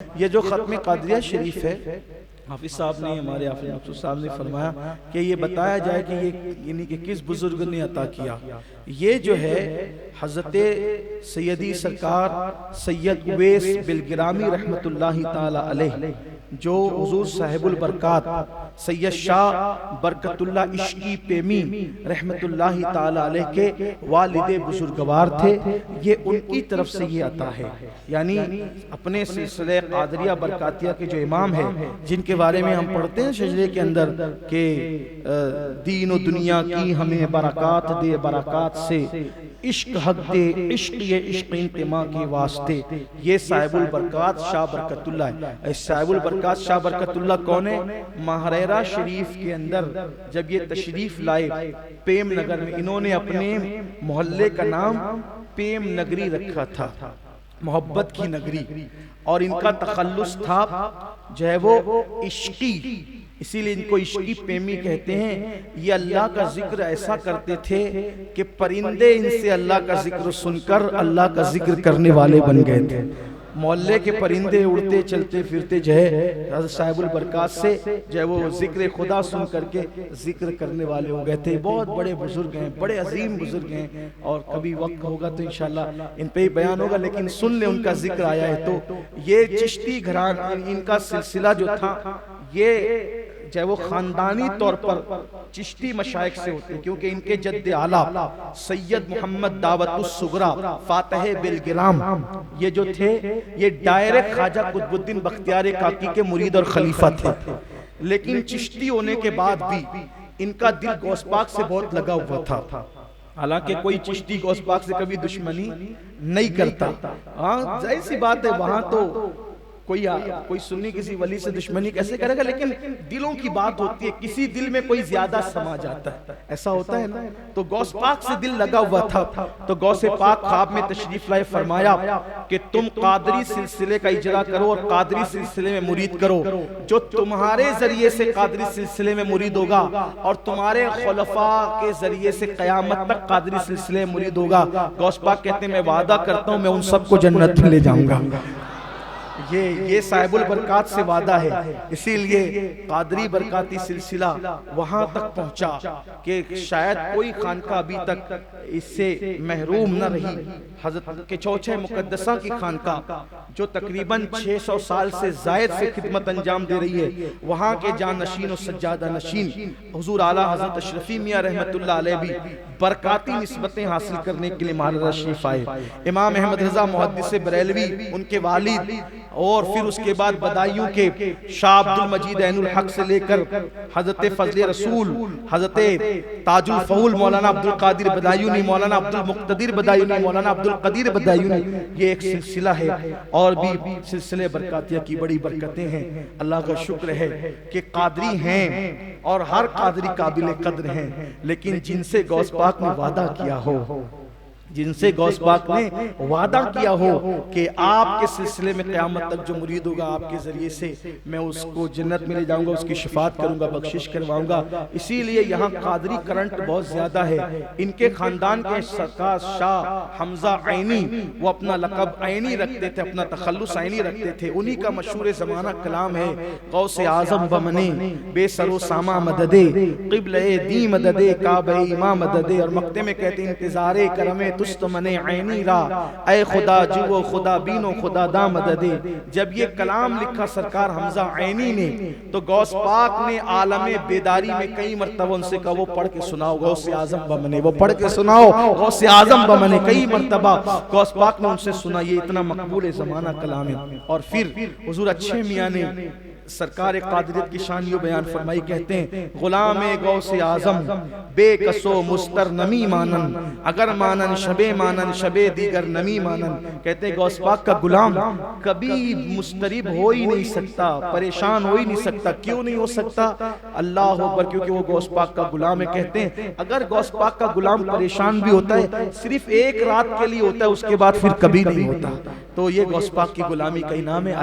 یہ جو ختم قادریہ شریف ہے، حافظ صاحب نے، ہمارے حافظ مقصود صاحب نے فرمایا کہ یہ بتایا جائے کہ یہ یعنی کہ کس بزرگ نے عطا کیا۔ یہ جو ہے حضرت سیدی سرکار سید اویس بلگرامی رحمت اللہ تعالی علیہ، جو حضور صاحب البرکات سید شاہ برکت اللہ عشقی پیمی رحمت اللہ تعالی علیہ کے والد بزرگوار تھے، یہ ان کی طرف سے یہ عطا ہے۔ یعنی اپنے سلسلہ قادریہ برکاتیہ کے جو امام ہیں، جن کے بارے میں ہم پڑھتے ہیں شجرے کے اندر کہ دین و دنیا کی ہمیں برکات دے، برکات سے عشق حق دے، عشق یہ عشق انتماء کے واسطے، یہ صاحب البرکات شاہ برکت اللہ ہے۔ صاحب البرکات شاہ برکت اللہ کون ہے؟ ماہریرہ شریف کے اندر جب یہ تشریف لائے پیم نگر میں، انہوں نے اپنے محلے کا نام پیم نگری رکھا تھا، محبت کی نگری، اور ان کا تخلص تھا جو ہے وہ عشقی، اسی لئے ان کو عشقی پیمی کہتے ہیں۔ یہ اللہ کا ذکر ایسا کرتے تھے کہ پرندے ان سے اللہ کا ذکر سن کر اللہ کا ذکر کرنے والے بن گئے تھے۔ محلے کے پرندے اڑتے چلتے پھرتے جو ہے حضرت صاحب البرکات سے جو ہے وہ ذکر خدا سن کر کے ذکر کرنے والے ہو گئے تھے۔ بہت بڑے بزرگ ہیں، بڑے عظیم بزرگ ہیں، اور کبھی وقت ہوگا تو انشاءاللہ ان پہ ہی بیان ہوگا، لیکن سن لیں ان کا ذکر آیا ہے تو یہ چشتی گھرانہ، ان کا سلسلہ جو تھا یہ جو ہے وہ خاندانی طور پر چشتی مشائخ سے ہوتے ہیں، کیونکہ ان کے جد اعلیٰ سید محمد دعوت الصغریٰ فاتح بلگرام یہ جو تھے یہ ڈائریکٹ خواجہ قطب الدین بختیار کاکی کے مرید اور خلیفہ تھے، لیکن چشتی ہونے کے بعد بھی ان کا دل غوث پاک سے بہت لگا ہوا تھا۔ حالانکہ کوئی چشتی غوث پاک سے کبھی دشمنی نہیں کرتا، ہاں ظاہر سی بات ہے، وہاں تو کوئی سنی کسی ولی سے دشمنی کیسے کرے گا، لیکن دلوں کی بات ہوتی ہے، کسی دل میں کوئی زیادہ سما جاتا ہے، ایسا ہوتا ہے نا۔ تو غوث پاک سے دل لگا ہوا تھا، تو غوث پاک خواب میں تشریف لائے، فرمایا کہ تم قادری سلسلے کا اجرا کرو اور قادری سلسلے میں مرید کرو، جو تمہارے ذریعے سے قادری سلسلے میں مرید ہوگا اور تمہارے خلفاء کے ذریعے سے قیامت تک قادری سلسلے میں مرید ہوگا، غوث پاک کہتے ہیں میں وعدہ کرتا ہوں میں ان سب کو جنت میں لے جاؤں گا۔ یہ صاحب البرکات سے وعدہ ہے، اسی لیے قادری برکاتی سلسلہ وہاں تک پہنچا کہ شاید کوئی خانقاہ ابھی تک اس سے محروم نہ رہی۔ حضرت کے چوچھے مقدسہ کی خانقاہ جو تقریباً 600 سال سے زائد سے خدمت انجام دے رہی ہے، وہاں کے جانشین و سجادہ نشین حضور اعلیٰ حضرت اشرفی میاں رحمت اللہ علیہ بھی برکاتی نسبتیں حاصل کرنے کے لیے ماہریرہ شریف آئے۔ امام احمد رضا محدث بریلوی ان کے والد، اور پھر اس کے بعد بدایوں کے شاہ عبد المجید عین الحق سے لے کر حضرت فضل رسول، حضرت تاج الفضول مولانا عبد القادر بدایونی، مولانا عبد المقتدر بدایونی، مولانا عبد القدیر بدایونی، یہ ایک سلسلہ ہے، اور بھی سلسلے برکاتیہ کی بڑی برکتیں ہیں۔ اللہ کا شکر ہے کہ قادری ہیں اور ہر قادری قابل قدر ہیں، لیکن جن سے غوث پاک نے وعدہ کیا ہو، جن سے غوث پاک نے وعدہ کیا ہو کہ آپ کے سلسلے میں قیامت تک جو مرید ہوگا آپ کے ذریعے سے میں اس کو جنت میں لے جاؤں گا، اس کی شفاعت کروں گا، بخشش کرواؤں گا۔ اسی لیے یہاں قادری کرنٹ بہت زیادہ ہے۔ ان کے خاندان کے سرکار شاہ حمزہ عینی، وہ اپنا لقب عینی رکھتے تھے، اپنا تخلص عینی رکھتے تھے، انہی کا مشہور زمانہ کلام ہے غوث اعظم بمنے بے سر و ساما مددے، قبلہ دی مددے، کعبہ امام مددے، اور مقطع میں کہتے ہیں انتظار کرم تست منے عینی را، اے خدا جو خدا بینو خدا دا مددے۔ جب یہ کلام لکھا سرکار حمزہ عینی نے تو غوث پاک نے عالم بیداری میں کئی مرتبہ ان سے کہا وہ پڑھ کے سناؤ غوث اعظم بمنے، وہ پڑھ کے سناؤ غوث اعظم بمنے، کئی مرتبہ غوث پاک نے ان سے سنا۔ یہ اتنا مقبول زمانہ کلام ہے۔ اور پھر حضور اچھے میاں نے سرکار قادریت کی شان یوں بیان فرمائی، کہتے ہیں غلام غوث اعظم بے کسو مستر نمی مانن، اگر مانن شبے مانن شبے دیگر نمی مانن۔ کہتے ہیں غوث پاک کا غلام کبھی مسترب ہو ہی نہیں سکتا، پریشان ہو ہی نہیں سکتا۔ کیوں نہیں ہو سکتا؟ اللہ اکبر، کیونکہ وہ غوث پاک کا غلام ہے۔ کہتے ہیں اگر غوث پاک کا غلام پریشان بھی ہوتا ہے صرف ایک رات کے لیے ہوتا ہے، اس کے بعد پھر کبھی نہیں ہوتا۔ تو یہ غوث پاک کی غلامی کا انعام ہے۔